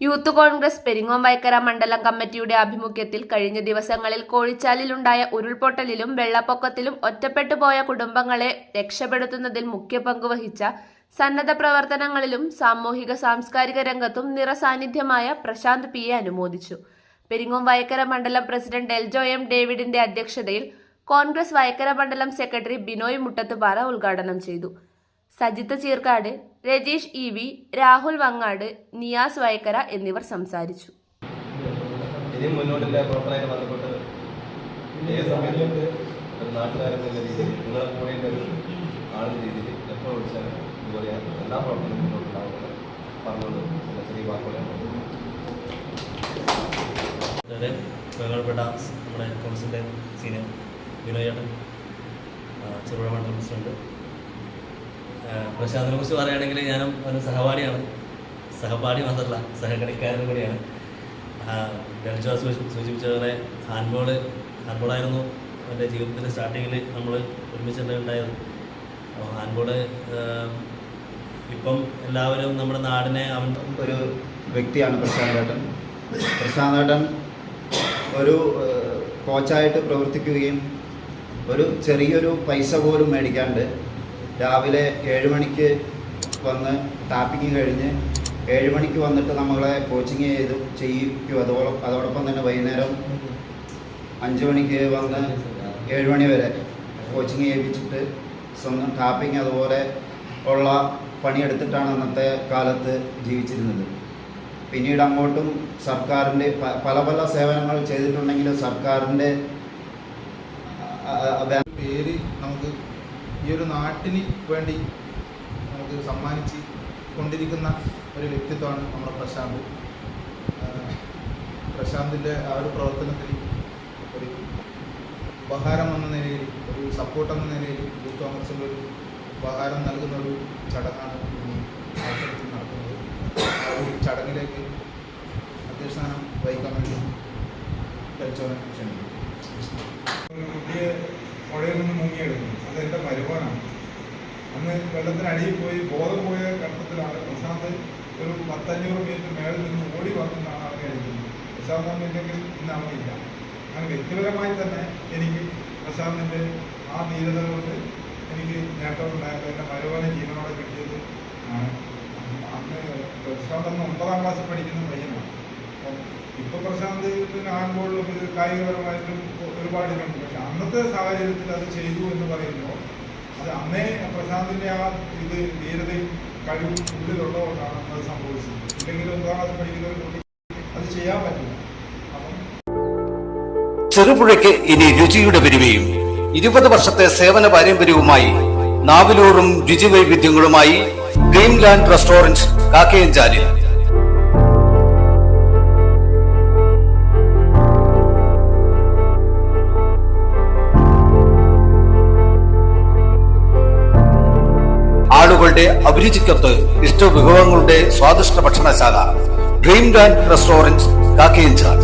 Youth Congress Peringome Vaikkara മണ്ഡലം കമ്മിറ്റിയുടെ ആഭിമുഖ്യത്തിൽ കഴിഞ്ഞ ദിവസങ്ങളിൽ കോഴിച്ചാലിലുണ്ടായ ഉരുൾപൊട്ടലിലും വെള്ളപ്പൊക്കത്തിലും ഒറ്റപ്പെട്ടുപോയ കുടുംബങ്ങളെ രക്ഷപ്പെടുത്തുന്നതിൽ മുഖ്യ പങ്കുവഹിച്ച സന്നദ്ധ പ്രവർത്തനങ്ങളിലും സാമൂഹിക സാംസ്കാരിക രംഗത്തും നിറസാന്നിധ്യമായ പ്രശാന്ത് പിയെ അനുമോദിച്ചു. പെരിങ്ങോം വൈക്കര മണ്ഡലം പ്രസിഡന്റ് എൽജോ എം ഡേവിഡിന്റെ അധ്യക്ഷതയിൽ കോൺഗ്രസ് വൈക്കര മണ്ഡലം സെക്രട്ടറി ബിനോയ് മുട്ടത്തുപാറ ഉദ്ഘാടനം ചെയ്തു. സജിത്ത് ചീർക്കാട്, രജീഷ് ഇ വി, രാഹുൽ വങ്ങാട്, നിയാസ് വൈക്കര എന്നിവർ സംസാരിച്ചു. ഇനി മുന്നോട്ടുള്ള പ്രവർത്തനമായിട്ട് ബന്ധപ്പെട്ട് ഏത് സമയത്തും ഒരു നാട്ടുകാരെന്നുള്ള രീതിയിൽ നിങ്ങളെ കൂടേണ്ട ഒരു ആളുടെ രീതിയിൽ എപ്പോൾ വിളിച്ചാലും ഇതുപോലെ എല്ലാ പ്രവർത്തനവും മുന്നോട്ടുണ്ടാകുന്നത് പറഞ്ഞുകൊണ്ട് ചെറിയ വാക്കുകളെ ബഹുമാനപ്പെട്ട നമ്മുടെ കൗൺസിലിൻ്റെ സീനിയർ വിനോയേട്ടൻ, ചെറുപുഴ മണ്ഡലം പ്രസിഡന്റ് പ്രശാന്തിനെ കുറിച്ച് പറയുകയാണെങ്കിൽ ഞാനും ഒരു സഹപാഠി മാത്രമല്ല സഹകളിക്കാരനും കൂടിയാണ്. ഡെൽജോ സൂചിപ്പിച്ചതുപോലെ ഹാൻഡ്ബോളായിരുന്നു എൻ്റെ ജീവിതത്തിൻ്റെ സ്റ്റാർട്ടിങ്ങിൽ നമ്മൾ ഒരുമിച്ചുണ്ടായത്. ഹാൻഡ്ബോൾ ഇപ്പം എല്ലാവരും നമ്മുടെ നാടിനെ ഒരു വ്യക്തിയാണ് പ്രശാന്തേട്ടൻ ഒരു കോച്ചായിട്ട് പ്രവർത്തിക്കുകയും ഒരു ചെറിയൊരു പൈസ പോലും മേടിക്കാണ്ട് രാവിലെ 7 മണിക്ക് വന്ന് ടാപ്പിങ് കഴിഞ്ഞ് 7 മണിക്ക് വന്നിട്ട് നമ്മളെ കോച്ചിങ് ചെയ്യിക്കും. അതോടൊപ്പം തന്നെ വൈകുന്നേരം 5 മണിക്ക് വന്ന് 7 മണി വരെ കോച്ചിങ് ചെയ്യിപ്പിച്ചിട്ട് സ്വന്തം ടാപ്പിങ് അതുപോലെ ഉള്ള പണിയെടുത്തിട്ടാണ് അന്നത്തെ കാലത്ത് ജീവിച്ചിരുന്നത്. പിന്നീട് അങ്ങോട്ടും സർക്കാരിൻ്റെ പല സേവനങ്ങൾ ചെയ്തിട്ടുണ്ടെങ്കിൽ സർക്കാരിൻ്റെ പേര് നമുക്ക് ഈ ഒരു നാട്ടിന് വേണ്ടി നമുക്ക് സമ്മാനിച്ച് കൊണ്ടിരിക്കുന്ന ഒരു വ്യക്തിത്വമാണ് നമ്മുടെ പ്രശാന്തിൻ്റെ ആ ഒരു പ്രവർത്തനത്തിൽ ഒരു ഉപഹാരം എന്ന നിലയിൽ, ഒരു സപ്പോർട്ട് എന്ന നിലയിൽ യൂത്ത് കോൺഗ്രസിൻ്റെ ഒരു ഉപഹാരം നൽകുന്ന ഒരു ചടങ്ങാണ് ഈ അവസരത്തിൽ നടക്കുന്നത്. ആ ഒരു ചടങ്ങിലേക്ക് അധ്യക്ഷസ്ഥാനം വഹിക്കാൻ വേണ്ടി കഴിച്ചവനെ ക്ഷണിക്കുന്നു. കുട്ടിയെ പുഴയിൽ നിന്ന് മുങ്ങിയെടുക്കുന്നു. അതെൻ്റെ മരുമോനാണ്. അന്ന് വെള്ളത്തിനടിയിൽ പോയി ബോധം പോയ ഘട്ടത്തിലാണ് പ്രശാന്ത് ഒരു 10-500 മീറ്റർ മേളിൽ നിന്ന് ഓടി വന്നാണ് അവനെ കഴിക്കുന്നത്. പ്രശാന്ത് ഒന്നില്ലെങ്കിൽ ഇന്ന് അവനില്ല. അങ്ങനെ വ്യക്തിപരമായി തന്നെ എനിക്ക് പ്രശാന്തിൻ്റെ ആ ധീരത കൊണ്ട് എനിക്ക് നേട്ടമുണ്ടായത് എൻ്റെ മരുമോനെ ജീവനോടെ കിട്ടിയത് ആണ്. അന്ന് പ്രശാന്ത് അന്ന് 9ാം ക്ലാസ്സിൽ പഠിക്കുന്ന പയ്യനാണ്. അപ്പം ഇപ്പോൾ പ്രശാന്ത് ഹാൻഡ്ബോളിലും ഇത് കായികപരമായിട്ടും ഒരുപാട് ഇതുണ്ട്. പക്ഷെ അന്നത്തെ സാഹചര്യത്തിൽ അത് ചെയ്തു എന്ന് പറയുമ്പോൾ അത് അന്നേ പ്രശാന്തിൻ്റെ ആ ഇത് ധീരതയും കഴിവും ഉള്ളിലുള്ളതുകൊണ്ടാണ് അത് സംഭവിച്ചത്. ഇല്ലെങ്കിൽ 9ാം ക്ലാസ് പഠിക്കുന്ന ഒരു കുട്ടി അത് ചെയ്യാൻ പറ്റില്ല. ചെറുപുഴയ്ക്ക് ഇനി രുചിയുടെ പെരുമയും 20 വർഷത്തെ സേവന പാരമ്പര്യവുമായി നാവിലൂറും രുചിവൈവിധ്യങ്ങളുമായി ഡ്രീംലാൻഡ് റെസ്റ്റോറന്റ് കാക്കയഞ്ചാലിൽ. ആളുകളുടെ അഭിരുചിക്കൊത്ത് ഇഷ്ടവിഭവങ്ങളുടെ സ്വാദിഷ്ട ഭക്ഷണശാല ഡ്രീംലാൻഡ് റെസ്റ്റോറന്റ് കാക്കയഞ്ചാൽ.